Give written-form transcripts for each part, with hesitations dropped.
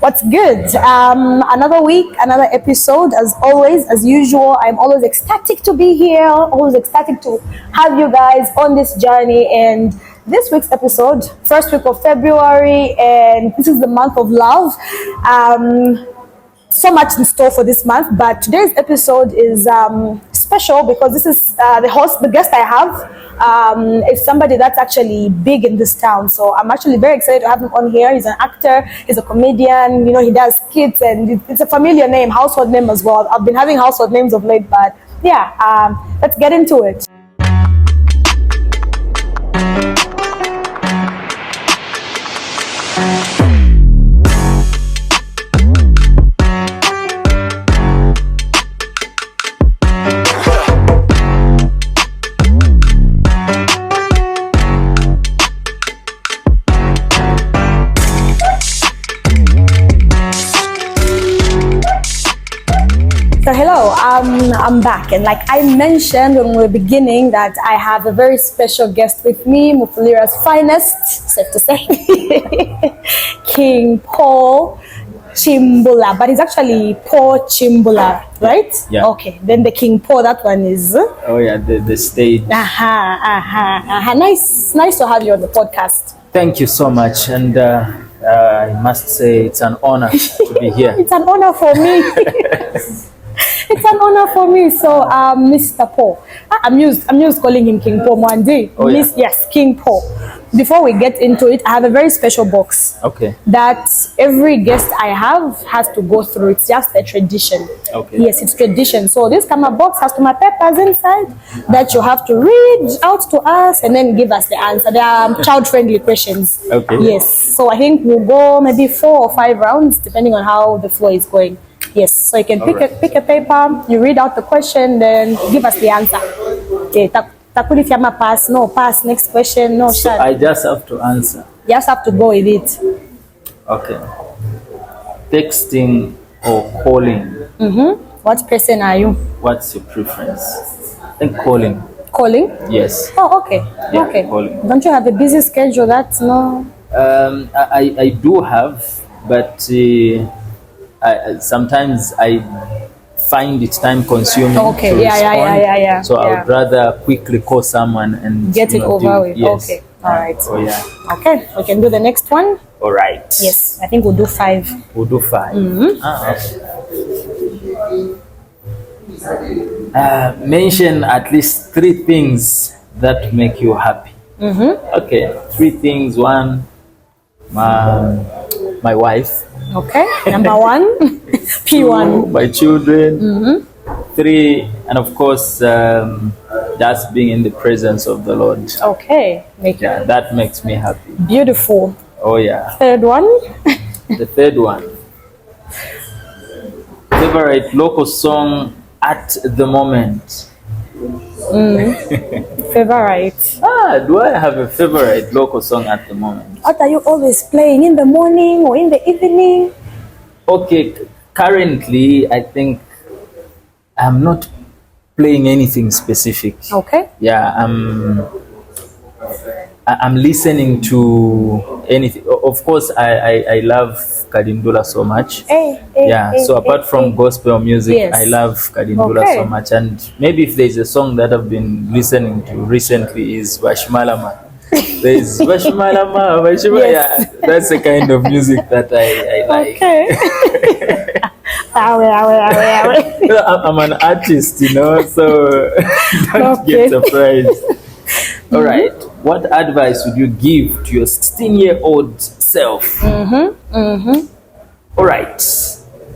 What's good? Another week, another episode. As always, as usual, I'm always ecstatic to be here. Always ecstatic to have you guys on this journey. And this week's episode, first week of February, and this is the month of love. So much in store for this month, but today's episode is special because this is the guest I have is somebody that's actually big in this town. So I'm actually very excited to have him on here. He's an actor, he's a comedian, he does skits, and it's a familiar name, household name as well. I've been having household names of late, but yeah, let's get into it. So hello, I'm back, and like I mentioned when we were beginning that I have a very special guest with me, Mufulira's finest, safe to say, King Paul Chimbula, but he's actually Paul Chimbula, right? Yeah. Okay, then the King Paul, that one is. Oh yeah, the stage. Nice to have you on the podcast. Thank you so much, and I must say it's an honor to be here. It's an honor for me. It's an honor for me. So, Mr. Paul, I'm used calling him King Paul one day. Oh, yeah. Yes, King Paul. Before we get into it, I have a very special box. Okay. That every guest I have has to go through. It's just a tradition. Okay. Yes, it's tradition. So this camera box has my papers inside that you have to read out to us and then give us the answer. They are child-friendly questions. Okay. Yes. So I think we'll go maybe 4 or 5 rounds depending on how the flow is going. Yes, so you can pick a paper, you read out the question, then give us the answer. Okay, pass, no pass, next question, no So shot. I just have to answer. You just have to go with it. Okay. Texting or calling? What person are you? What's your preference? I think calling. Calling? Yes. Oh, okay. Yeah, Okay. calling. Don't you have a busy schedule? That's no. I do have, but sometimes I find it time consuming. Okay, to yeah. respond. So I would rather quickly call someone and Get it over with. Yes. Okay, all right. Oh yeah. Okay, we can do the next one. All right. Yes, I think we'll do 5. We'll do 5. Okay. Mention at least 3 things that make you happy. Okay, 3 things. 1, my wife. Okay, number 1, P1. 2, my children. 3, and of course, just being in the presence of the Lord. Okay, That makes me happy. Beautiful. Oh yeah. 3rd one. The 3rd one. Favorite local song at the moment. Favorite. Do I have a favorite local song at the moment? What are you always playing, in the morning or in the evening? Okay, currently I think I'm not playing anything specific. Okay. Yeah, I'm listening to anything. Of course, I love Kadindula so much. So apart from gospel music, yes. I love Kadindula so much. And maybe if there's a song that I've been listening to recently is Bashmalama. There's Bashmalama, Bashmalama. Yes. Yeah, that's the kind of music that I like. Okay. I'm an artist, so don't get surprised. All right. What advice would you give to your 16-year-old self? All right.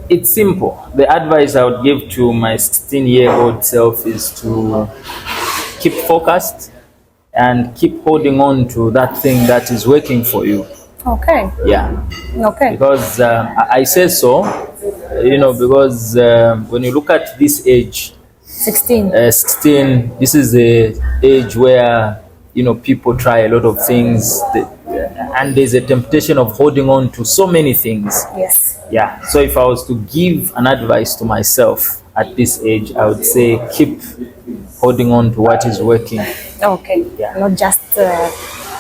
It's simple. The advice I would give to my 16-year-old self is to keep focused and keep holding on to that thing that is working for you. Okay. Yeah. Okay. Because I say so, because when you look at this age, 16. 16, this is the age where, people try a lot of things, and there's a temptation of holding on to so many things. Yes. Yeah. So if I was to give an advice to myself at this age, I would say keep holding on to what is working. Okay. Yeah. Not just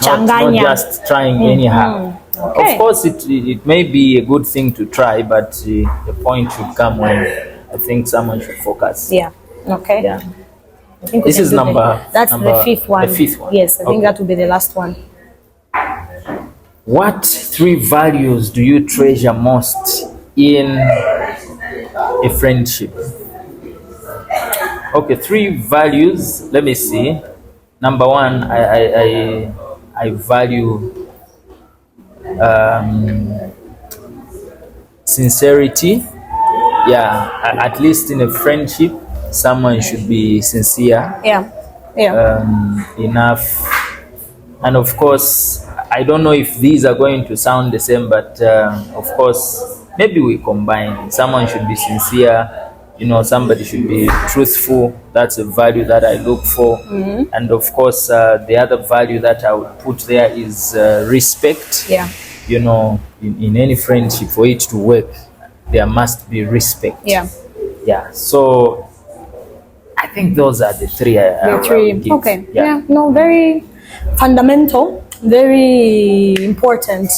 Not just trying anyhow. Okay. Of course, it may be a good thing to try, but the point should come when I think someone should focus. Yeah. Okay. Yeah. I think we This can is do that's number the fifth one. The fifth one. Yes, I think Okay. that will be the last one. What 3 values do you treasure most in a friendship? Okay, 3 values. Let me see. Number 1, I value sincerity. Yeah, at least in a friendship, someone should be sincere Yeah. Yeah. enough. And of course, I don't know if these are going to sound the same, but of course, maybe we combine. Someone should be sincere. Somebody should be truthful. That's a value that I look for. And of course, the other value that I would put there is respect. Yeah. In any friendship, for it to work, there must be respect. Yeah. Yeah. So I think those are the 3 I would give. Okay. Yeah. No, very fundamental, very important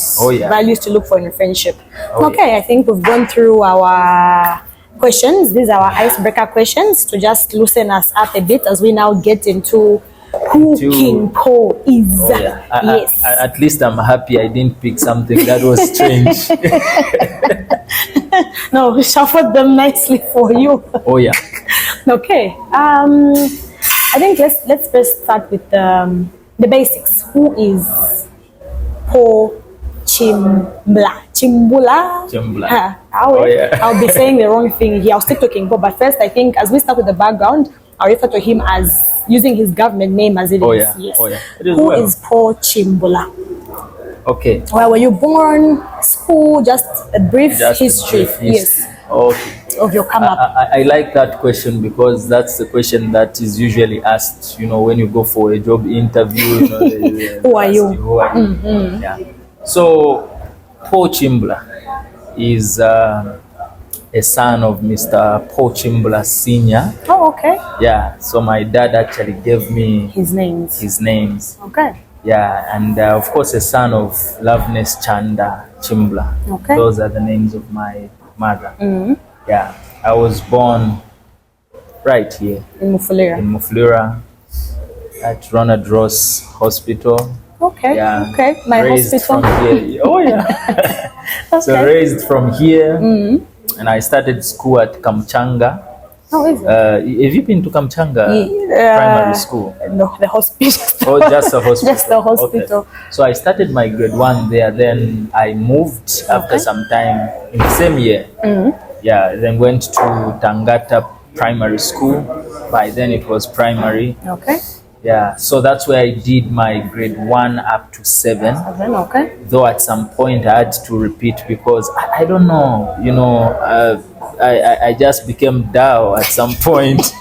values to look for in a friendship. Okay, I think we've gone through our questions. These are our icebreaker questions to just loosen us up a bit as we now get into who King Paul is. Yes. At least I'm happy I didn't pick something that was strange. No, we shuffled them nicely for you. Oh yeah. Okay. I think let's first start with the basics. Who is Paul Chimbula? Chimbula. I'll be saying the wrong thing here. I'll stick to King Paul, but first I think as we start with the background, I'll refer to him as using his government name as it is. Yes. Who is Paul Chimbula? Okay. Where were you born? School? Just a brief history. Yes. Okay. Of your come up. I like that question because that's the question that is usually asked. When you go for a job interview. Who are you? Who are you? Mm-hmm. Yeah. So Paul Chimbula is a son of Mr. Paul Chimbula Senior. Oh, okay. Yeah. So my dad actually gave me his names. Okay. Yeah, and of course a son of Loveness Chanda Chimbula. Okay. Those are the names of my mother. Mm-hmm. Yeah, I was born right here in Mufulira at Ronald Ross Hospital. Okay. Yeah. Okay. My raised hospital. From here. Oh yeah. Okay. So raised from here, and I started school at Kamchanga. How is it? Have you been to Kamchanga primary school? No, the hospital. Oh, just the hospital. Just the hospital. Okay. So I started my grade 1 there. Then I moved after some time in the same year. Yeah. Then went to Tangata Primary School. By then it was primary. Okay. Yeah. So that's where I did my grade 1 up to 7. Okay. Though at some point I had to repeat because I don't know. I just became dull at some point.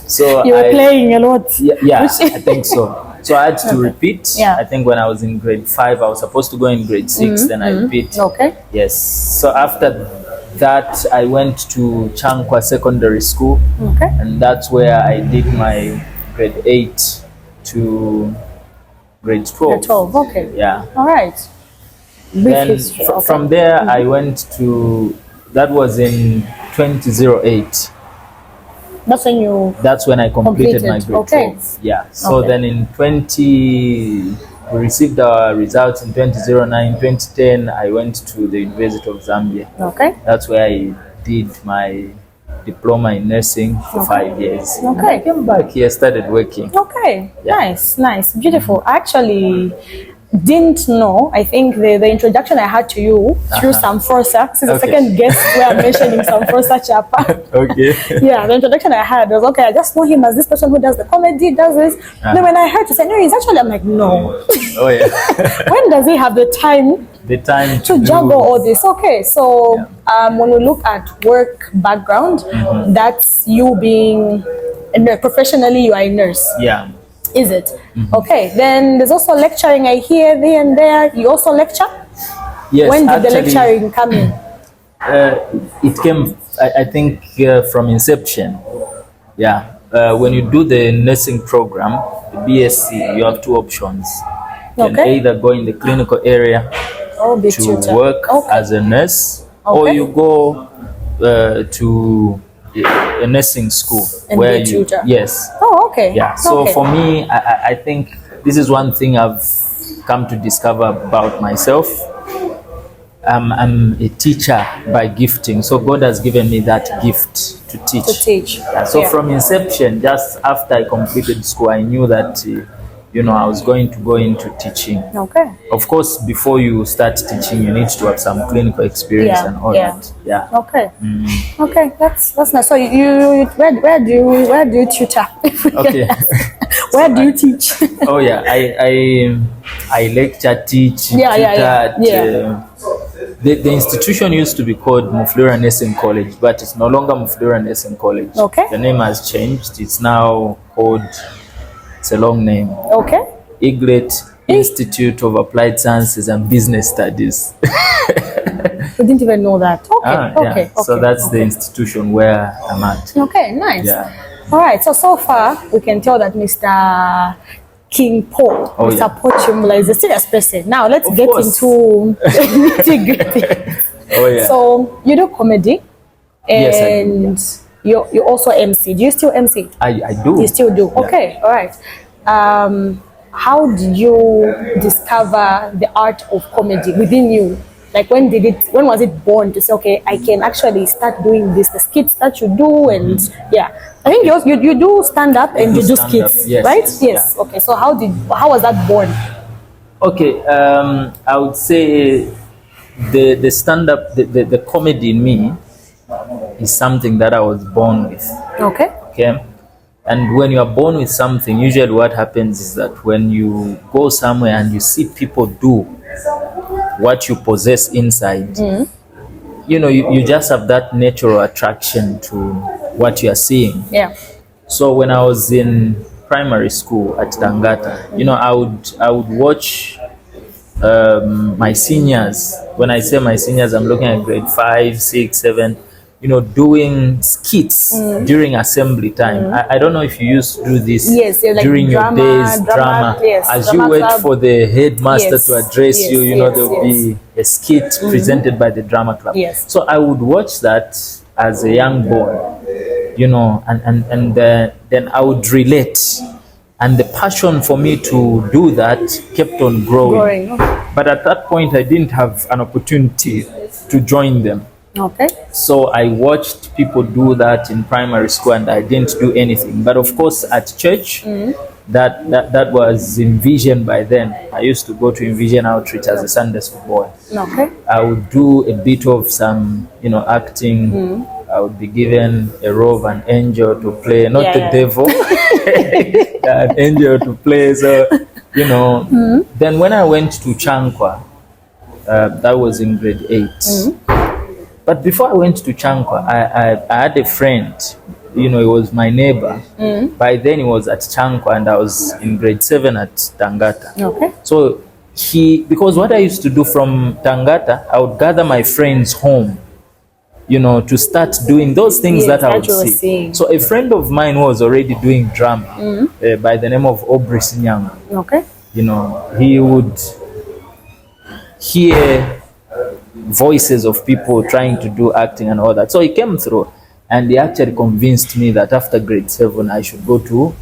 So you were playing a lot. Yeah, I think so. So I had to repeat. Yeah. I think when I was in grade 5, I was supposed to go in grade 6, then I repeat. Okay. Yes. So after that, I went to Chankwa Secondary School. Okay. And that's where I did my grade 8 to grade 12. Grade 12, okay. Yeah. All right. Then from there, I went to, that was in 2008. That's when I completed my grade 12. Yeah. So then in we received our results in 2009, 2010, I went to the University of Zambia. Okay. That's where I did my diploma in nursing for 5 years. Okay. And I came back here, started working. Okay. Yeah. Nice. Beautiful. Actually, didn't know. I think the introduction I had to you through Samforsa. This is the second guest where I'm mentioning Samforsa Chapa. Okay. Yeah, the introduction I had was I just know him as this person who does the comedy, does this. Then when I heard you say, no, he's actually, I'm like, no. Oh yeah. When does he have the time to juggle all this? Okay, so when we look at work background, that's you being professionally, you are a nurse. Yeah. Is it? Okay, then there's also lecturing I hear there and there. You also lecture? Yes. When did the lecturing come in? It came, I think, from inception. Yeah. When you do the nursing program, the BSc, you have 2 options. You can either go in the clinical area Oh, be to tutor. work Okay. as a nurse, or Okay. you go to a nursing school And where be a tutor. yes. Oh, okay. Yeah. So Okay. for me, I think this is one thing I've come to discover about myself. I'm a teacher by gifting, so God has given me that gift to teach. To teach. Yeah, so Yeah. from inception, just after I completed school, I knew that I was going to go into teaching. Okay. Of course, before you start teaching, you need to have some clinical experience Yeah, and all yeah. that. Yeah. Okay. Okay, that's nice. So you where do you tutor? Okay. Where do you teach? Oh yeah, I lecture, teach, Yeah, tutor yeah, yeah. at, the institution used to be called Muflura Nursing College, but it's no longer Muflura Nursing College. Okay. The name has changed. It's now called, it's a long name, Okay. Eaglet Institute of Applied Sciences and Business Studies. We didn't even know that. Okay. Okay. Yeah. So that's the institution where I'm at. Okay, nice. Yeah. All right. So far we can tell that Mr. King Paul, Oh, Mr. yeah. Pochumla is a serious person. Now let's Of get course. into nitty-gritty. Oh yeah. So you do comedy, Yes, I do, and you also MC. Do you still MC? I do. You still do. Yeah. Okay. All right. How did you discover the art of comedy within you? Like when was it born to say, okay, I can actually start doing this, the skits that you do, and yeah, I think you do stand up and you do stand-up, skits, yes, right? yes, Yes. Okay. So how was that born? Okay, I would say the stand-up, the comedy in me is something that I was born with. Okay. Okay, and when you are born with something, usually what happens is that when you go somewhere and you see people do what you possess inside, you just have that natural attraction to what you are seeing. Yeah. So when I was in primary school at Tangata, I would watch my seniors. When I say my seniors, I'm looking at grade 5, 6, 7, doing skits during assembly time. I don't know if you used to do this Yes, yeah, like during drama, your days, drama, yes, as drama you wait club. for the headmaster Yes, to address yes, you, yes, there'll yes. be a skit presented by the drama club. Yes. So I would watch that as a young boy, and then I would relate. And the passion for me to do that kept on growing. But at that point, I didn't have an opportunity to join them. Okay. So I watched people do that in primary school and I didn't do anything. But of course, at church, that was Envision by then. I used to go to Envision Outreach as a Sunday school boy. Okay. I would do a bit of some, acting. I would be given a role of an angel to play, not the devil, an angel to play. So, then when I went to Chankwa, that was in grade 8. But before I went to Chankwa, I had a friend, he was my neighbor. By then he was at Chankwa and I was in grade 7 at Tangata. Okay. So because what I used to do from Tangata, I would gather my friends home, to start doing those things that I would see. So a friend of mine was already doing drama by the name of Aubrey Sinyang. Okay. He would hear voices of people trying to do acting and all that. So he came through and he actually convinced me that after grade 7 I should go to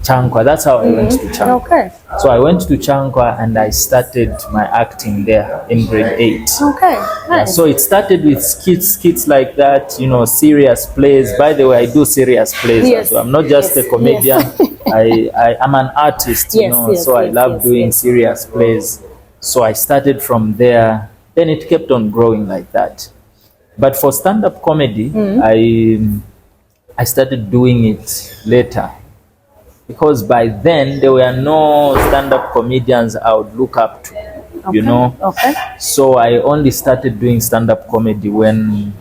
Chankwa. That's how I went to Chankwa. Okay. So I went to Chankwa and I started my acting there in grade 8. Okay. Nice. So it started with skits like that, serious plays. By the way, I do serious plays as well. I'm not just a comedian. I'm an artist, so I love doing serious plays. So I started from there. Then it kept on growing like that. But for stand-up comedy, I started doing it later. Because by then, there were no stand-up comedians I would look up to, Okay. So I only started doing stand-up comedy when,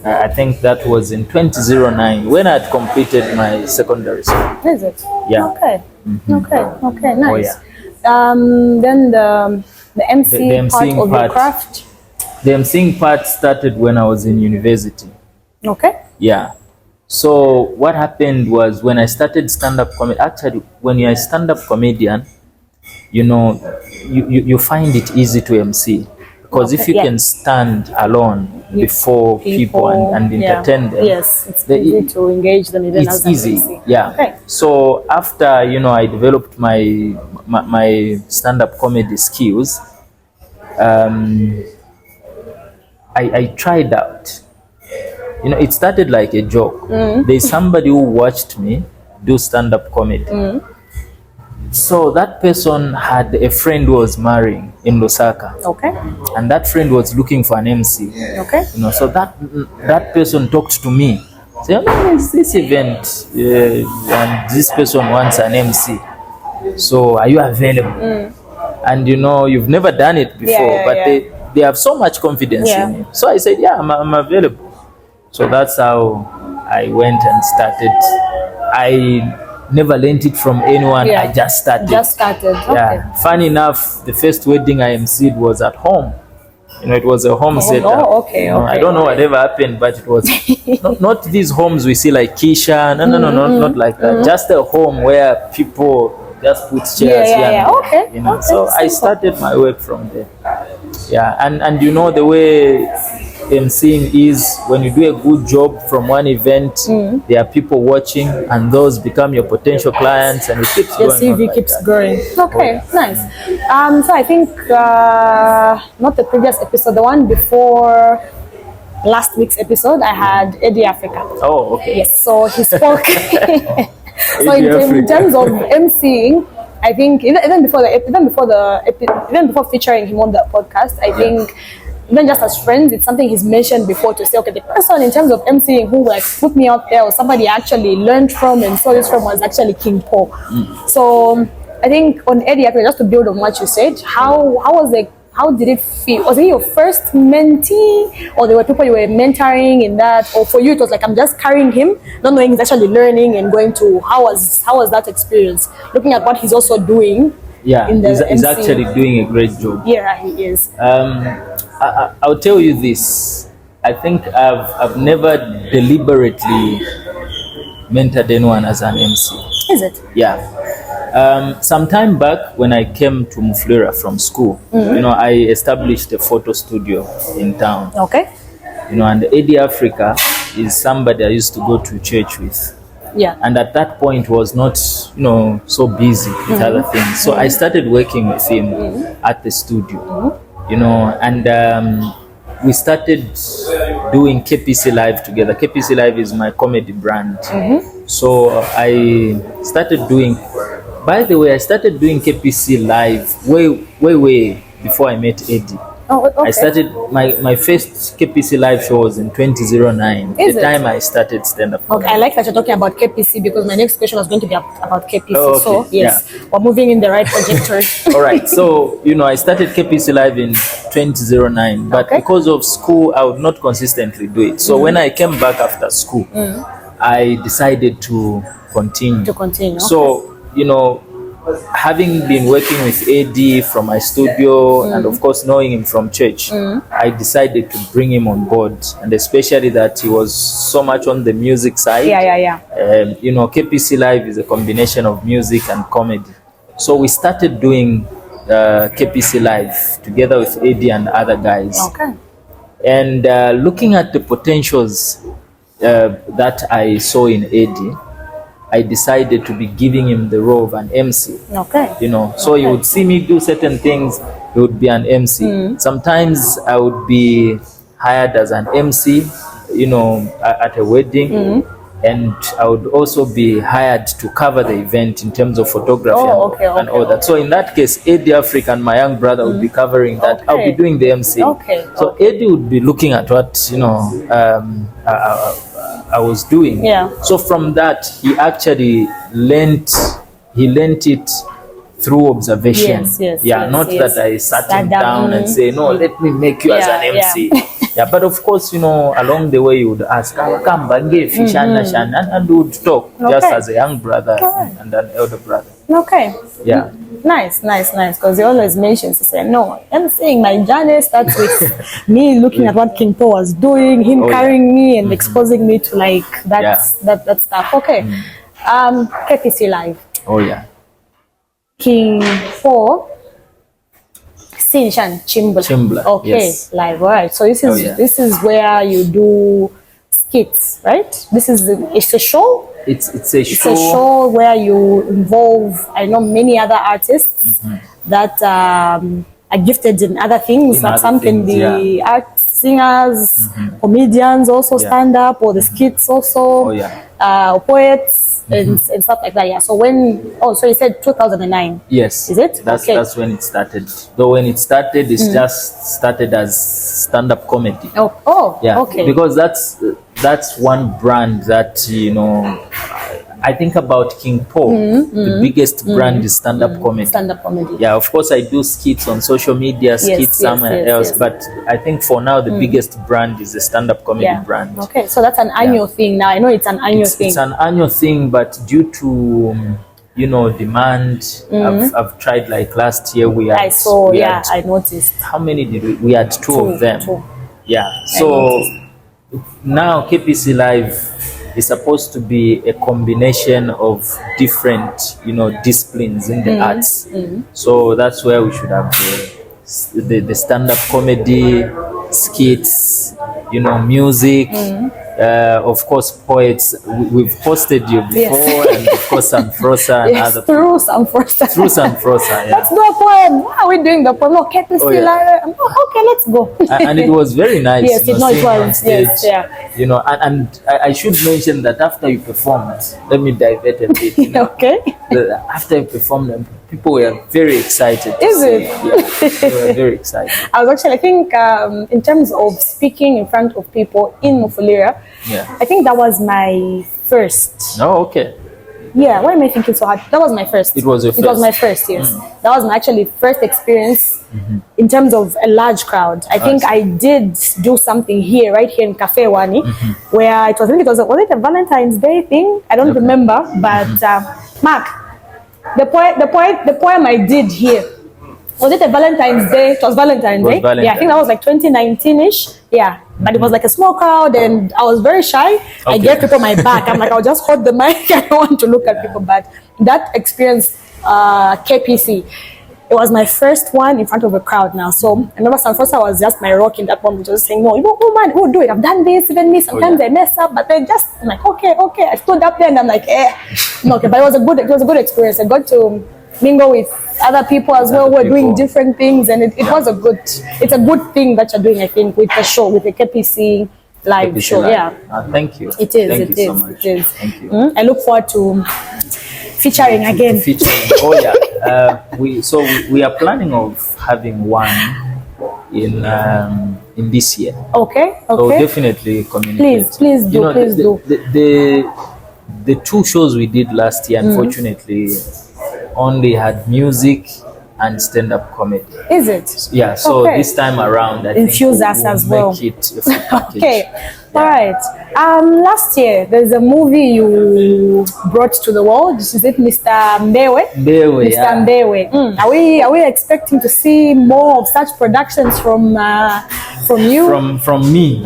I think that was in 2009, when I had completed my secondary school. Is it? Yeah. Okay. Okay, nice. Oh, yeah. Then the MC The part MCing of your craft. The emceeing part started when I was in university. Okay. Yeah. So what happened was when I started stand-up comedy, actually when you're a stand-up comedian, you find it easy to MC Because if you can stand alone before people and entertain them, yes, it's easy to engage them. Even it's easy. Yeah. Okay. So after I developed my stand-up comedy skills, I tried out. It started like a joke. There's somebody who watched me do stand-up comedy. So that person had a friend who was marrying in Lusaka. Okay. And that friend was looking for an MC. Okay. So that person talked to me. Say, it's this event, and this person wants an MC. So are you available? And you've never done it before, but they have so much confidence in you. So I said, yeah, I'm available. So that's how I went and started. I never learned it from anyone. I just started. Okay. Funny enough, the first wedding I emceed was at home. It was a home setup. Okay. I don't know whatever happened, but it was not these homes we see like Kisha. No, not like that. Just a home where people just put chairs here. Okay. So I started my work from there. Yeah, and the way emceeing is, when you do a good job from one event, there are people watching, and those become your potential clients, and it keeps going. Your CV keeps growing. Okay, nice. So I think not the previous episode, the one before last week's episode, I had Eddie Africa. Oh, okay. Yes, so he spoke. So in terms of emceeing, I think even before featuring him on the podcast, I think. Even just as friends, it's something he's mentioned before, to say, okay, the person in terms of emceeing who put me out there, or somebody I actually learned from and saw this from, was actually King Paul. So I think on Eddie, just to build on what you said, how did it feel? Was he your first mentee, or there were people you were mentoring in that, or for you it was like, I'm just carrying him, not knowing he's actually learning and going to, how was that experience? Looking at what he's also doing. Yeah, he's actually doing a great job. Yeah, he is. I'll tell you this. I think I've never deliberately mentored anyone as an MC. Is it? Yeah. Some time back, when I came to Mufulira from school, I established a photo studio in town. Okay. And Eddie Africa is somebody I used to go to church with. Yeah. And at that point was not, so busy with other things. So I started working with him at the studio. And we started doing KPC Live together. KPC Live is my comedy brand. So I started doing, by the way, I started doing KPC Live way before I met Eddie. Oh, okay. I started, my first KPC Live show was in 2009. Time I started stand-up comedy. Okay, I like that you're talking about KPC, because my next question was going to be about KPC. Oh, okay. So, yes, we're moving in the right trajectory. All right. So, I started KPC Live in 2009. But because of school, I would not consistently do it. So, when I came back after school, I decided to continue. So, having been working with Eddie from my studio and of course knowing him from church, I decided to bring him on board, and especially that he was so much on the music side. KPC Live is a combination of music and comedy. So we started doing KPC Live together with Eddie and other guys. Okay. And looking at the potentials that I saw in Eddie, I decided to be giving him the role of an MC. Okay. So he would see me do certain things, he would be an MC. Sometimes I would be hired as an MC, at a wedding. And I would also be hired to cover the event in terms of photography and all that. So in that case, Eddie Africa and my young brother would be covering that. I'll be doing the MC. So Eddie would be looking at what, I was doing. So from that, he actually learnt it through observation. Not that I sat him down and say, no, let me make you as an MC. But of course, along the way you would ask, come and we would talk just as a young brother and an elder brother. Okay. Yeah. Nice. Because he always mentions, he said, no, I'm saying my journey starts with me looking at what King Paul was doing, him carrying me and exposing me to that stuff. Okay. KPC Live. Oh yeah. King Paul Sinshan Chimbla. Chimbla, Okay, yes. live. All right. So this is where you do skits, right? It's a show. It's a It's show. a show where you involve, I know, many other artists that are gifted in other things. In That other some can things, be art singers, comedians also stand up, or the skits also, poets and stuff like that. Yeah. So so you said 2009. Yes. Is it? That's when it started. Though when it started, it's just started as stand-up comedy. Yeah. Okay. Because that's one brand that, you know, I think about King Paul. The biggest brand is stand-up comedy. Stand-up comedy. Yeah, of course I do skits on social media, skits somewhere else, but I think for now the biggest brand is the stand-up comedy brand. Okay, so that's an annual thing now. I know it's an annual thing. It's an annual thing, but due to you know, demand, I've tried, like last year we had. I noticed. How many did we had? Two of them. Yeah. So now KPC Live is supposed to be a combination of different, you know, disciplines in the arts. So that's where we should have the stand-up comedy, skits, you know, music, of course poets. We've hosted you before, and of course Sanfrosa and other through Sanfrosa. Yeah. Let's do a poem. How are we doing the poem? Okay, okay, let's go. And it was very nice. Yes, you know, it was. Yes, yeah. You know, and I should mention that after you performed, let me divert a bit. You know, okay. After you performed, people were very excited. Is it? Yeah, they were very excited. I was actually, I think, in terms of speaking in front of people in Mufulira, I think that was my first. Oh, okay. Yeah, why am I thinking so hard? That was my first. It was your first? It was my first, yes. That was my actually first experience in terms of a large crowd. I think I did do something here, right here in Cafe Wani, where was it a Valentine's Day thing? I don't remember, but Mark, the poem I did here, was it a Valentine's Day? It was Valentine's Day. Yeah, I think that was like 2019-ish. Yeah, but it was like a small crowd, and I was very shy. I gave people my back. I'm like, I'll just hold the mic. I don't want to look at people. But that experience, KPC, it was my first one in front of a crowd now. So I remember Sanfrosa was just my rock in that moment, just saying, no, man, we'll do it. I've done this, even me. Sometimes I mess up, but then I'm like, okay. I stood up there and I'm like, no, okay. But it was a good experience. I got to mingle with other people as well. We're doing different things, and it's a good thing that you're doing, I think, with the show, with the KPC live show. Yeah. Thank you. It is. Thank you so much. It is. Thank you. I look forward to featuring again. Oh yeah. We are planning of having one in this year. Okay. So definitely communicate. Please do. The two shows we did last year, unfortunately, only had music and stand-up comedy. Is it? Yeah. So this time around, I infuse think us as well. Make it a full package. Okay. Yeah. All right. Last year, there's a movie you brought to the world. Is it Mr. Mbewe? Mr. Mbewe. Are we expecting to see more of such productions from you? From me.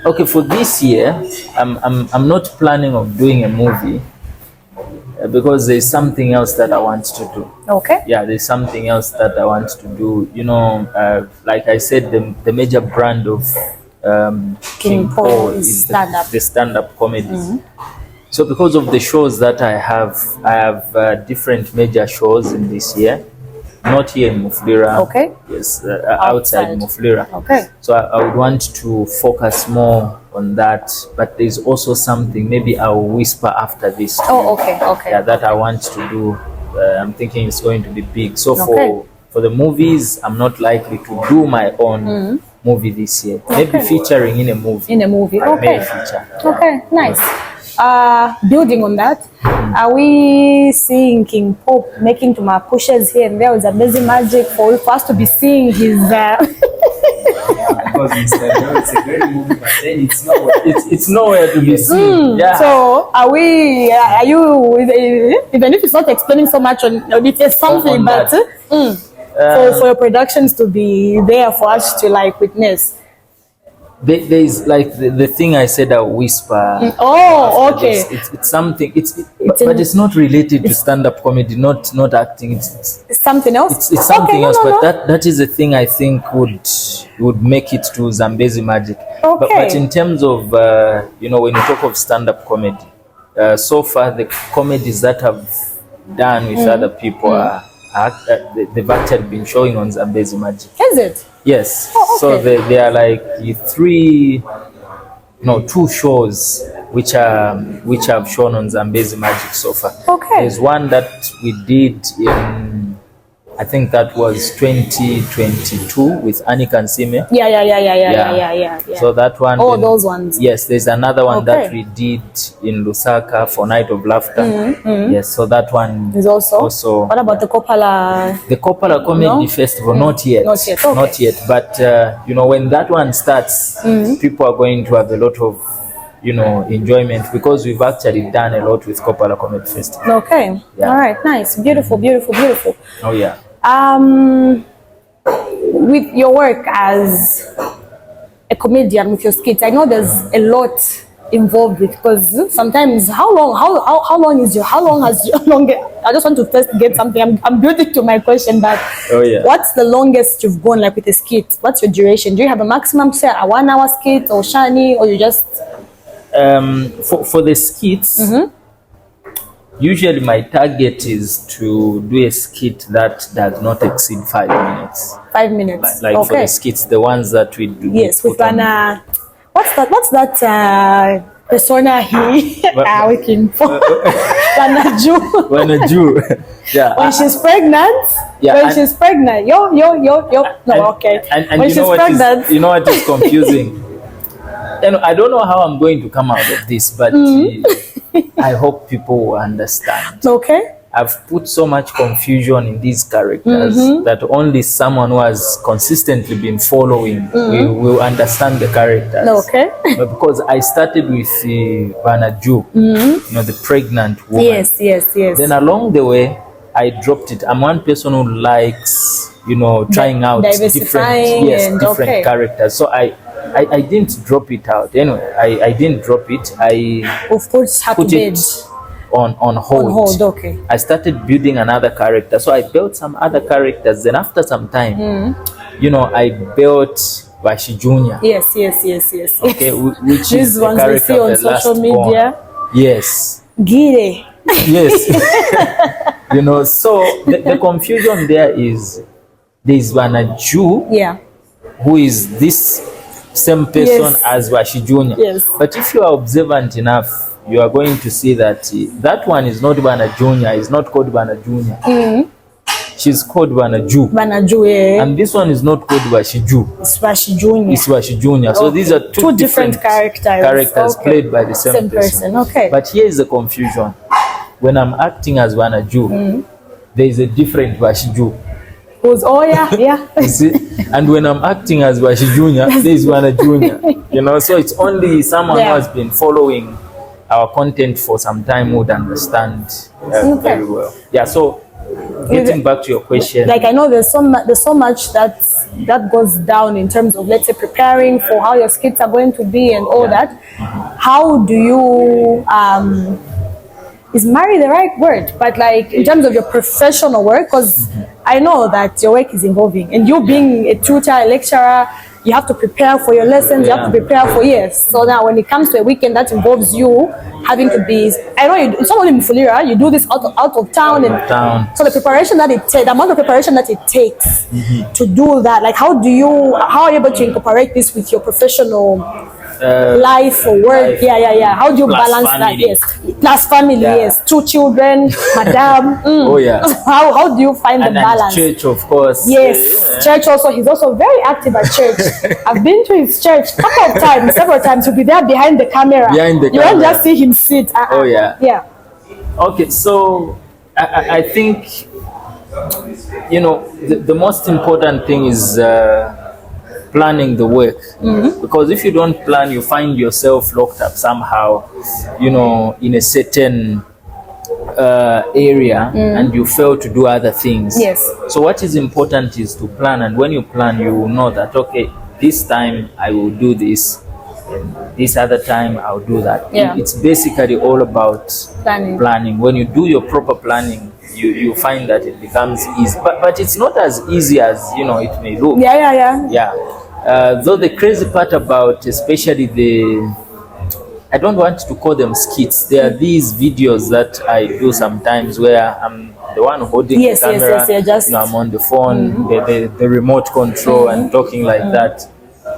Okay, for this year, I'm not planning of doing a movie because there's something else that I want to do. Okay. Yeah, there's something else that I want to do. You know, like I said, the major brand of King Paul is the stand-up comedy. So because of the shows that I have different major shows in this year. Not here in Mufulira. Okay. Yes, outside Mufulira. Okay. So I would want to focus more on that, but there's also something maybe I'll whisper after this. Okay. Yeah, that I want to do. I'm thinking it's going to be big. So for the movies, I'm not likely to do my own movie this year. Maybe featuring in a movie. Okay. Feature. Okay. Nice. Building on that, are we seeing King Pope making to my pushes here and there with amazing magic for us to be seeing his because it's a great movie, but then it's nowhere to be seen. Yeah. So are you even if it's not explaining so much on it, is something, but for your productions to be there for us to like witness? There's like the thing I said, a whisper. Oh, okay. It's something. But it's not related to stand-up comedy. Not acting. It's something else. It's something else. But that is the thing I think would make it to Zambezi Magic. Okay. But in terms of when you talk of stand-up comedy, so far the comedies that have done with other people they've actually been showing on Zambezi Magic. Is it? Yes. Oh, okay. So they are like 2 shows which have shown on Zambezi Magic so far. Okay. There's one that we did in, I think that was 2022 with Annie Kansime. Yeah. So that one. All those ones. Yes, there's another one that we did in Lusaka for Night of Laughter. Yes, so that one is also. What about the Kopala? The Kopala Comedy Festival? Not yet. Okay. Not yet. But when that one starts, people are going to have a lot of enjoyment, because we've actually done a lot with Kopala Comedy Festival. Okay. Yeah. All right. Nice. Beautiful. Oh yeah. With your work as a comedian, with your skits, I know there's a lot involved with, because sometimes how long has your I just want to first get something. I'm building to my question, but what's the longest you've gone like with a skit? What's your duration? Do you have a maximum, say a 1 hour skit or shani, or you just for the skits? Usually my target is to do a skit that does not exceed 5 minutes. 5 minutes. Like for the skits, the ones that we do. Yes, with Bana. What's that persona he working for? Banaju. Yeah. When she's pregnant. Yeah. When she's pregnant. Yo. No, okay. And when she's pregnant. You know what is confusing? I don't know how I'm going to come out of this, but I hope people will understand. Okay. I've put so much confusion in these characters that only someone who has consistently been following will understand the characters. Okay. But because I started with Banaju, the pregnant woman. Yes. Then along the way, I dropped it. I'm one person who likes, trying out different characters. So I didn't drop it out. Anyway, I didn't drop it. I put it on hold. Okay. I started building another character. So I built some other characters. Then after some time, I built Bashi Jr. Yes. Okay, which is the ones we see on social media. Born. Yes. Gire. Yes. So the confusion there is there's Banaju, who is this same person as Bashi Jr. Yes. But if you are observant enough, you are going to see that that one is not Bana Jr. It's not called Bana Jr. She's called Banaju. Banaju, And this one is not called Bashiju. It's Bashi Jr. It's Bashi Jr. So these are two different characters played by the same person. Okay. But here is the confusion. When I'm acting as Banaju, there is a different Bashiju. You see? And when I'm acting as Bashi Jr., there is Bana Jr. So it's only someone who has been following our content for some time would understand very well. Yeah, so getting back to your question. Like I know there's so much that goes down in terms of, let's say, preparing for how your skits are going to be and all that. How do you is marry the right word, but like in terms of your professional work, because I know that your work is involving, and you being a tutor, a lecturer, you have to prepare for your lessons, you have to prepare for So now when it comes to a weekend that involves you having to be, I know it's not only in Fulira, you do this out of town, so the preparation that it takes, the amount of preparation that it takes to do that, like how are you able to incorporate this with your professional life or work? How do you balance family. that? Plus family, 2 children, madam. How do you find the balance? And church, of course. Church also. He's also very active at church. I've been to his church several times. He'll be there behind the camera. You won't just see him sit. Okay, so I think the most important thing is planning the work, because if you don't plan, you find yourself locked up somehow, in a certain area, and you fail to do other things. Yes. So what is important is to plan, and when you plan, you will know that, okay, this time I will do this, and this other time I'll do that. Yeah. It's basically all about planning. When you do your proper planning, you find that it becomes easy. But it's not as easy as it may look. Yeah. Though the crazy part about especially I don't want to call them skits. There are these videos that I do sometimes where I'm the one holding the camera. Just I'm on the phone, the remote control, and talking like that.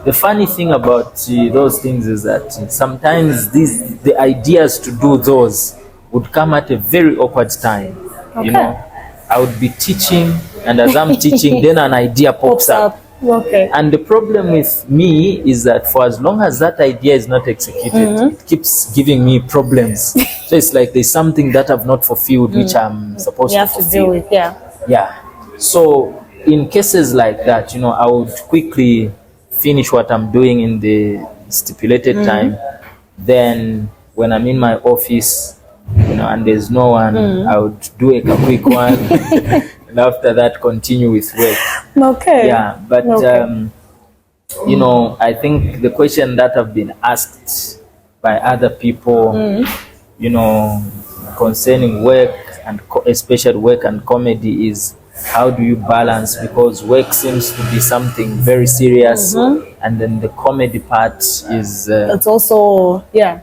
The funny thing about those things is that sometimes the ideas to do those would come at a very awkward time. I would be teaching, and as I'm teaching, then an idea pops up. Okay. And the problem with me is that for as long as that idea is not executed, it keeps giving me problems. So it's like there's something that I've not fulfilled, which I'm supposed to fulfill. You have to deal with, Yeah. So in cases like that, I would quickly finish what I'm doing in the stipulated time. Then when I'm in my office, and there's no one, I would do a quick one. And after that, continue with work. Okay. Yeah, but I think the question that have been asked by other people, concerning work and especially work and comedy is, how do you balance? Because work seems to be something very serious, and then the comedy part is. It's also You're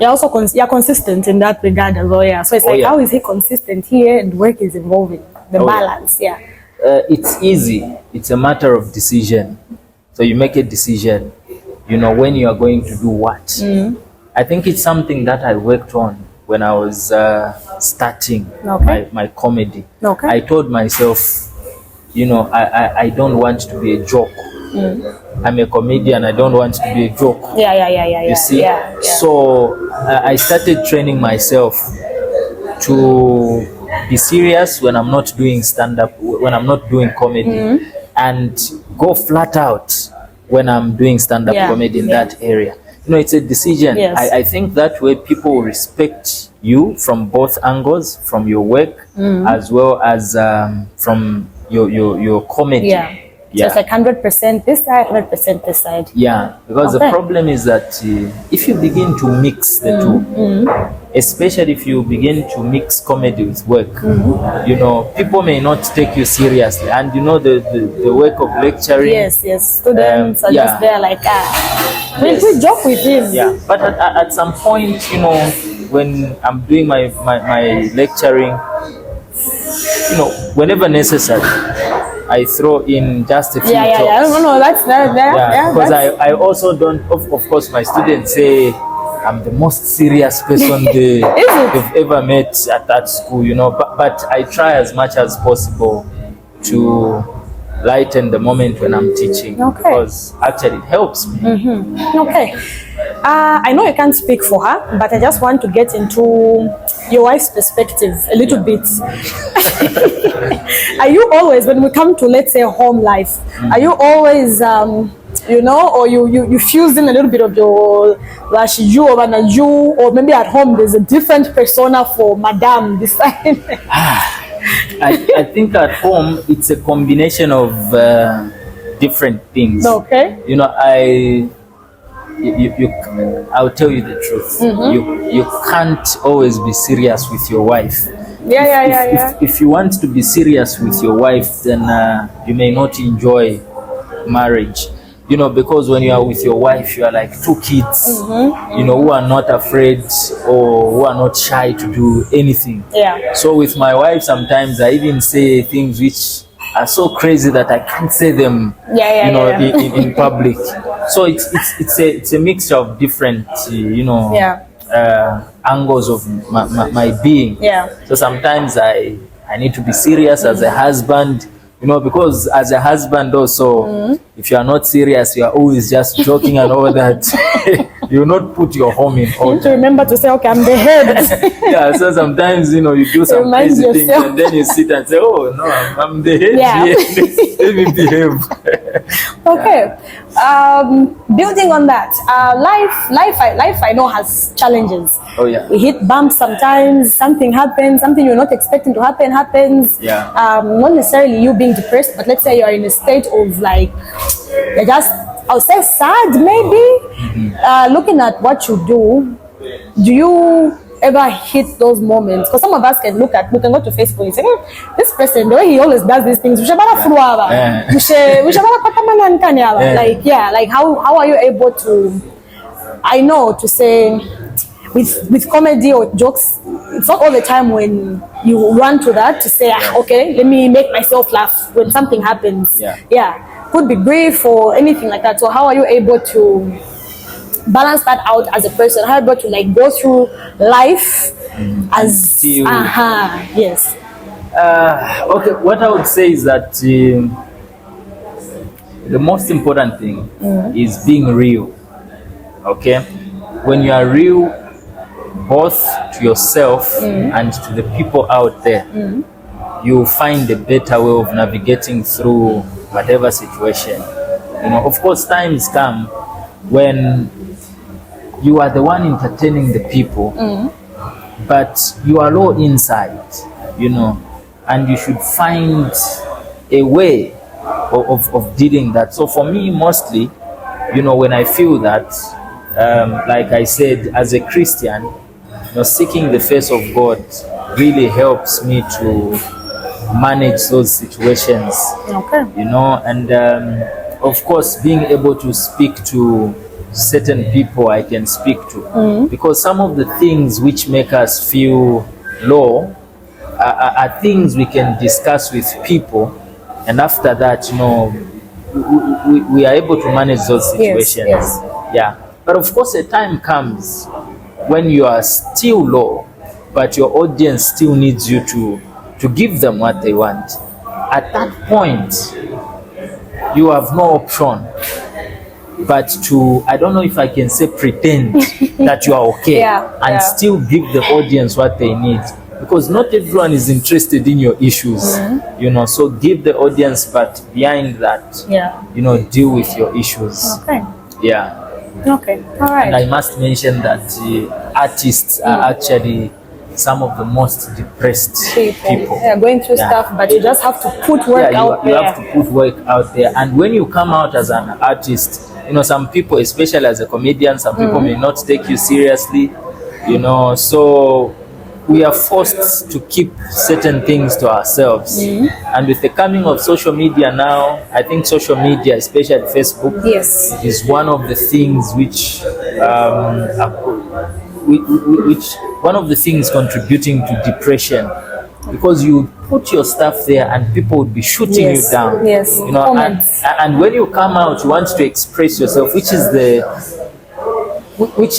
also consistent in that regard as well. Yeah. So it's how is he consistent here and work is involving the balance? Yeah. It's easy. It's a matter of decision. So you make a decision. When you are going to do what. I think it's something that I worked on when I was starting my comedy. I told myself, I don't want to be a joke. I'm a comedian. I don't want to be a joke. You see? So I started training myself to be serious when I'm not doing stand-up, when I'm not doing comedy, and go flat out when I'm doing stand-up comedy in that area. It's a decision. I think that way people will respect you from both angles, from your work as well as from your comedy. So it's like 100% this side, 100% this side. Yeah, because the problem is that if you begin to mix the two, especially if you begin to mix comedy with work, people may not take you seriously. And the work of lecturing. Students are just there like, we joke with him. Yeah, but at some point, when I'm doing my lecturing, whenever necessary, I throw in just a few jokes. Because I also don't, of course, my students say I'm the most serious person they've ever met at that school, but I try as much as possible to lighten the moment when I'm teaching, because actually it helps me. I know you can't speak for her, but I just want to get into your wife's perspective a little bit. Are you always, when we come to, let's say, home life, are you always, or you fuse in a little bit of your Bashi, you or maybe at home there's a different persona for Madame this time? I think at home it's a combination of different things. I'll tell you the truth. You can't always be serious with your wife. If you want to be serious with your wife, then you may not enjoy marriage. Because when you are with your wife, you are like two kids, who are not afraid or who are not shy to do anything. So with my wife, sometimes I even say things which are so crazy that I can't say them, in public. So it's a mixture of different, angles of my being. So sometimes I need to be serious as a husband. Because as a husband also, if you are not serious, you are always just joking and all that. You will not put your home in order. You need to remember to say, okay, I'm the head. So sometimes, you do some crazy things and then you sit and say, oh, no, I'm the head here. Let me behave. Okay. Building on that, life I know has challenges. We hit bumps sometimes, something happens, something you're not expecting to happens. Yeah. Not necessarily you being depressed, but let's say you're in a state of like, you're just I'll say sad maybe. Looking at what you do you ever hit those moments? Because some of us can we can go to Facebook and say, this person, the way he always does these things, like how are you able to, I know, to say with comedy or jokes, it's not all the time when you run to that to say, okay, let me make myself laugh when something happens. Could be grief or anything like that. So how are you able to balance that out as a person? How are you able to like go through life as still, yes. Okay, what I would say is that the most important thing is being real. Okay, when you are real, both to yourself and to the people out there, you'll find a better way of navigating through whatever situation. You know, of course, times come when you are the one entertaining the people, but you are low inside, you know, and you should find a way of dealing that. So for me, mostly, you know, when I feel that, like I said, as a Christian, you know, seeking the face of God really helps me to manage those situations. Okay. You know, and of course, being able to speak to certain people I can speak to, because some of the things which make us feel low are things we can discuss with people, and after that, you know, we are able to manage those situations. Yes. Yeah, but of course a time comes when you are still low, but your audience still needs you to give them what they want. At that point, you have no option but to, I don't know if I can say, pretend that you are okay and still give the audience what they need, because not everyone is interested in your issues, you know, so give the audience, but behind that, you know, deal with your issues. Okay. Okay. All right. And I must mention that artists are actually some of the most depressed people. Yeah, going through stuff, but you just have to put work out there. You have to put work out there. And when you come out as an artist, you know, some people, especially as a comedian, some people may not take you seriously, you know, so we are forced to keep certain things to ourselves. And with the coming of social media now, I think social media, especially Facebook, is one of the things which one of the things contributing to depression, because you put your stuff there and people would be shooting you down. You know, and when you come out, you want to express yourself, which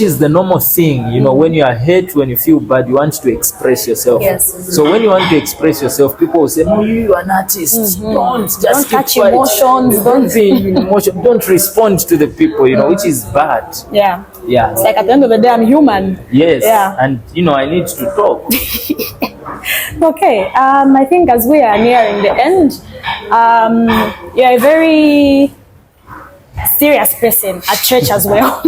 is the normal thing, you know. When you are hurt, when you feel bad, you want to express yourself. So when you want to express yourself, people will say, no, you are an artist, don't catch emotions, don't be emotional, don't respond to the people, you know, which is bad. It's like at the end of the day, I'm human. And you know, I need to talk. Okay, I think as we are nearing the end, you're a very serious person at church as well.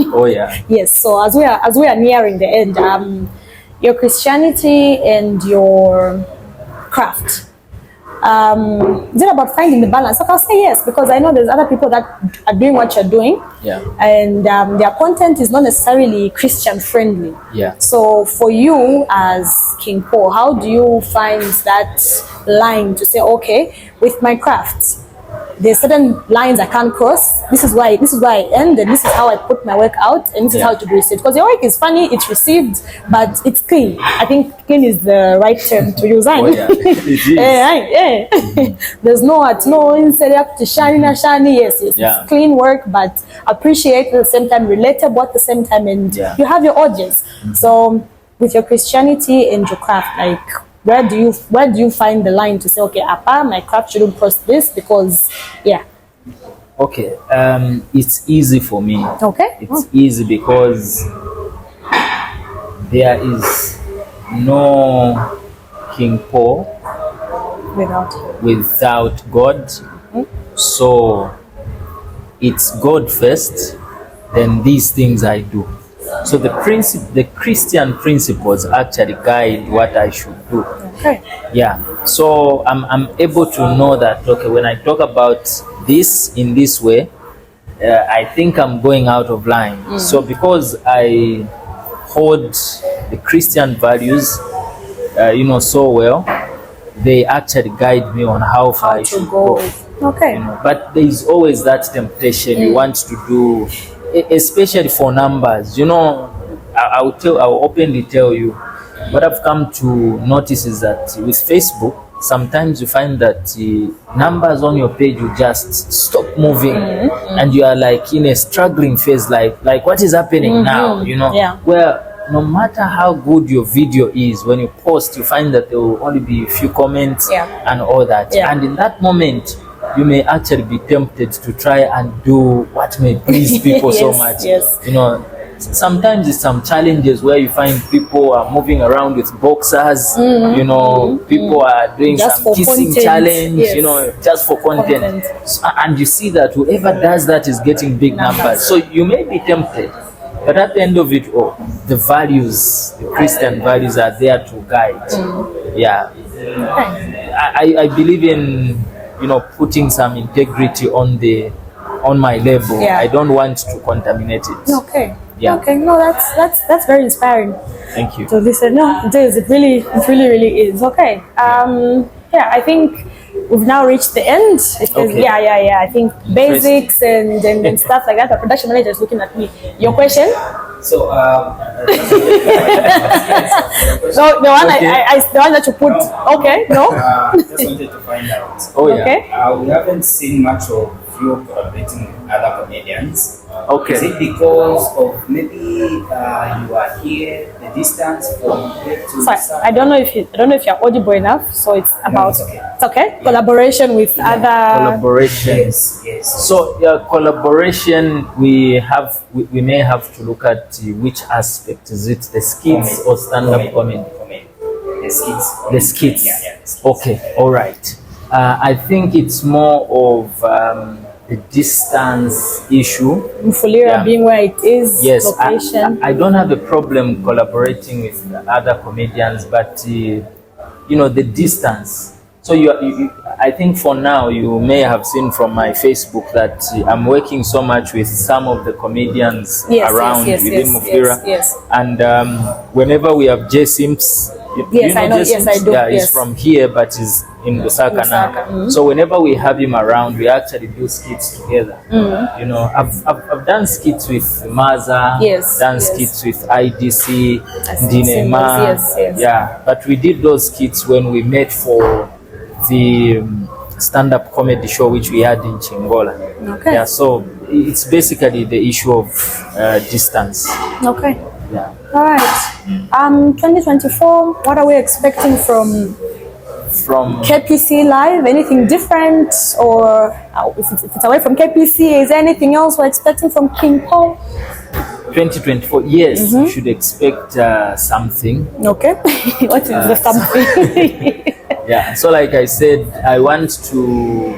Yes, so as we are nearing the end, your Christianity and your craft, is it about finding the balance? Like, I'll say yes, because I know there's other people that are doing what you're doing, and their content is not necessarily Christian friendly. So for you as King Paul, how do you find that line to say, okay, with my craft, there's certain lines I can't cross. This is why I end, and this is how I put my work out, and this is how to be received. Because your work is funny, it's received, but it's clean. I think clean is the right term to use. It is. There's no insert to shiny. Yes. It's clean work, but appreciate at the same time, relatable at the same time, and you have your audience. So with your Christianity and your craft, like, where do you find the line to say, okay, my craft shouldn't cross this, because okay, it's easy for me. It's easy because there is no King Paul without God. So it's God first, then these things I do. So the Christian principles actually guide what I should do. So I'm able to know that, okay, when I talk about this in this way, I think I'm going out of line. So because I hold the Christian values, so well, they actually guide me on how far I should go. Okay. But there is always that temptation you want to do, especially for numbers. I'll openly tell you, what I've come to notice is that with Facebook, sometimes you find that numbers on your page will just stop moving, and you are like in a struggling phase, like what is happening now? Where no matter how good your video is, when you post, you find that there will only be a few comments and all that. And in that moment, you may actually be tempted to try and do what may please people so much. Sometimes it's some challenges where you find people are moving around with boxers, people are doing just some kissing content. Challenge, just for content. And you see that whoever does that is getting big numbers. So you may be tempted. But at the end of it all, the values, the Christian values are there to guide. I believe in, putting some integrity on my label. I don't want to contaminate it. Okay. No, that's very inspiring. Thank you. So listen, no, it is. It really is. Okay. I think we've now reached the end. I think basics and stuff like that. The production manager is looking at me. Your question? So, so the one that you put. Okay, no. Just wanted to find out. Okay. We haven't seen much of you collaborating with other comedians. Okay. Is it because of maybe you are here, the distance from here to? Sorry, I don't know if you're audible enough. So it's about it's okay. Collaboration with other collaborations. Yes. So collaboration, we may have to look at which aspect. Is it the skits or stand-up comedy? The skits. Yeah. Okay. All right. I think it's more of the distance issue. Mufulira being where it is. Yes, location. I don't have a problem collaborating with other comedians, but the distance. So I think for now you may have seen from my Facebook that I'm working so much with some of the comedians around within Mufulira. And whenever we have J Simps, I know. Yes, I do. He's from here, but he's in Lusaka now. So whenever we have him around, we actually do skits together. I've done skits with Maza, skits with IDC, Dinema. But we did those skits when we met for the stand-up comedy show which we had in Chingola. Okay. So it's basically the issue of distance. Okay. Yeah. All right. 2024. What are we expecting from KPC Live? Anything different, or if it's away from KPC, is there anything else we're expecting from King Paul? 2024. Yes, you should expect something. Okay. What is the something? So like I said, I want to,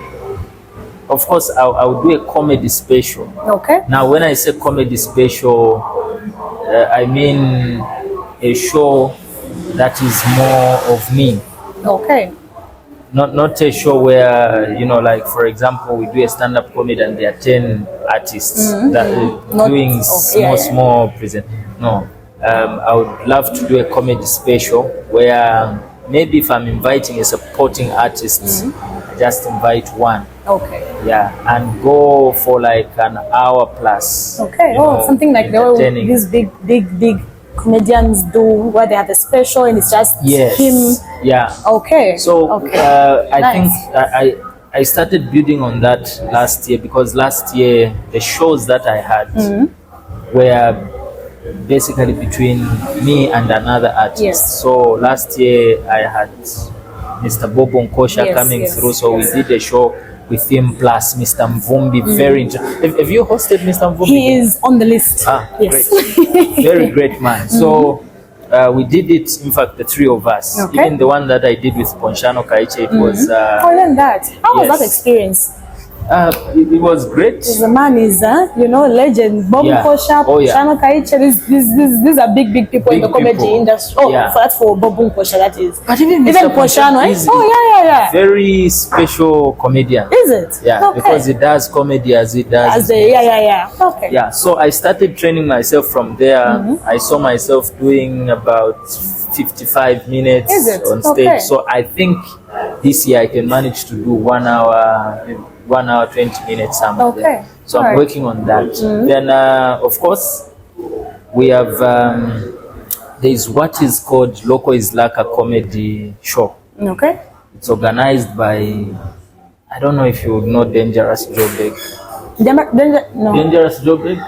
of course, I'll do a comedy special. Okay. Now, when I say comedy special, I mean a show that is more of me. Okay. Not a show where, like for example, we do a stand-up comedy and there are 10 artists that are doing small present. No, I would love to do a comedy special where maybe if I'm inviting a supporting artist, I just invite one. Okay. And go for like an hour plus. Okay. Something like these big comedians do, where they have a special and it's just him. Okay. So I think I started building on that last year, because last year the shows that I had were basically between me and another artist. So last year I had Mr. Bobo Nkosha coming through, so we did a show with him plus Mr. Mvumbi. Very interesting. Have you hosted Mr. Mvumbi? He is on the list. Great. Very great man. So we did it, in fact, the three of us. Even the one that I did with Ponchano Kaiche, it was... I learned that. How was that experience? It was great. The man is, legend. Bob Yeah. Nkosha, Oh, yeah. Shano Kaiche. These are big people in Big the comedy people. industry. Oh, Yeah. that's for Bob Nkosha, that is. But even Poshano, eh? is Oh, yeah. very special comedian. Is it? Yeah, Okay. because he does comedy as he does. As the, yeah. Okay. Yeah, so I started training myself from there. I saw myself doing about 55 minutes Is it? on stage. Okay. So I think this year I can manage to do 1 hour, 20 minutes somewhere. Okay. There. So I'm Alright. working on that. Then, of course, we have there's what is called Loco is like a comedy show. Okay. It's organized by, I don't know if you would know Dangerous Jobeg. No. Dangerous Jobeg?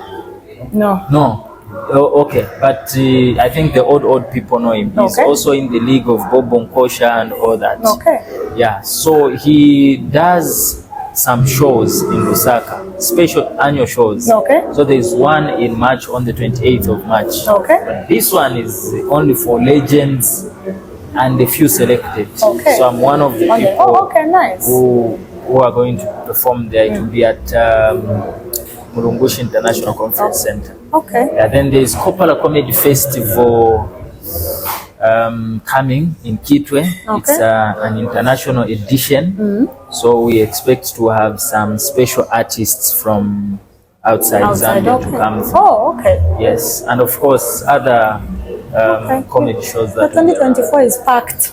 No. No. Oh, okay, but I think the old people know him. He's Okay. also in the league of Bob Nkosha and all that. Okay. Yeah, so he does some shows in Lusaka, special annual shows. Okay. So there's one in March on the 28th of March. Okay. But this one is only for legends and a few selected. Okay. So I'm one of the people Oh, okay, nice. who are going to perform there. It will be at Mulungushi International Conference Center. Okay. Yeah, then there's Kopala Comedy Festival coming in Kitwe. Okay. It's an international edition. So we expect to have some special artists from outside Zambia to come. Oh, okay. Yes, and of course other comedy shows So that we 2024 is packed.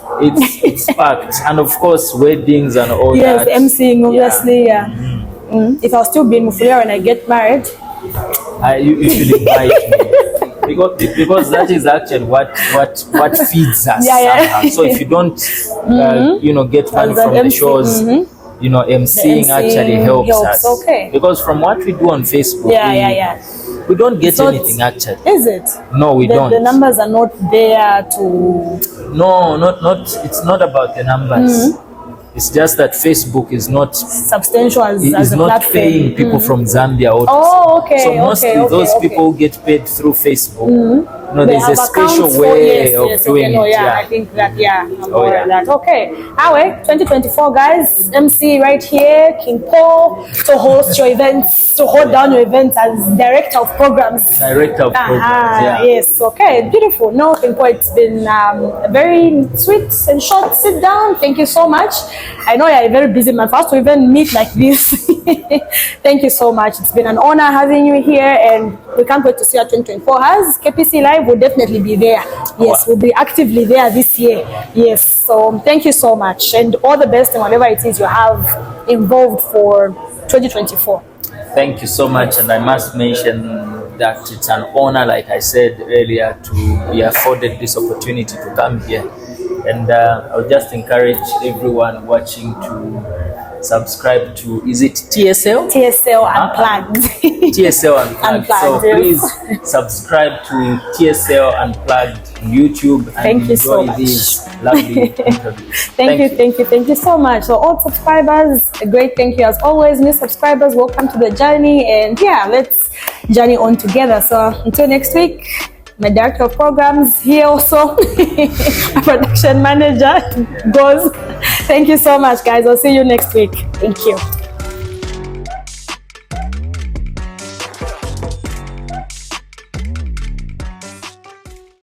it's packed, and of course weddings and all Yes, that. emceeing obviously. Yeah. If I'll still be in Mufulia when I get married. You should invite me because that is actually what feeds us. Yeah. Somehow. So if you don't get money As an from the MC, shows, emceeing actually helps us. Okay. Because from what we do on Facebook, Yeah. we don't get not- anything actually. Is it? No, we don't. The numbers are not there to. No, not. It's not about the numbers. It's just that Facebook is not Substantial as is a not platform. paying people from Zambia. Or Oh, okay. So mostly those people who get paid through Facebook. No, They there's a have special accounts for- way of yes, doing okay, no, it. yeah, Yeah. I think that, I'm Oh, aware yeah. of that. Okay. Anyway, 2024, guys, MC right here, King Paul, to host your events, to hold down your events as director of programs. Director of programs. Yeah. Yes, okay, beautiful. No, King Paul, it's been a very sweet and short sit down. Thank you so much. I know you're a very busy man. For us to even meet like this, thank you so much. It's been an honor having you here, and we can't wait to see what 2024 has. KPC Live will definitely be there. Yes, we'll be actively there this year. Yes, so thank you so much, and all the best in whatever it is you have involved for 2024. Thank you so much, and I must mention that it's an honor, like I said earlier, to be afforded this opportunity to come here. And I'll just encourage everyone watching to subscribe to, is it TSL? TSL Unplugged. TSL Unplugged. So Unplugged, yes. please subscribe to TSL Unplugged on YouTube and Thank you so enjoy much. these lovely interviews. Thank you so much. So all subscribers, a great thank you as always. New subscribers, welcome to the journey, and let's journey on together. So until next week, my director of programs here also, a production manager goes. Thank you so much, guys. I'll see you next week. Thank you.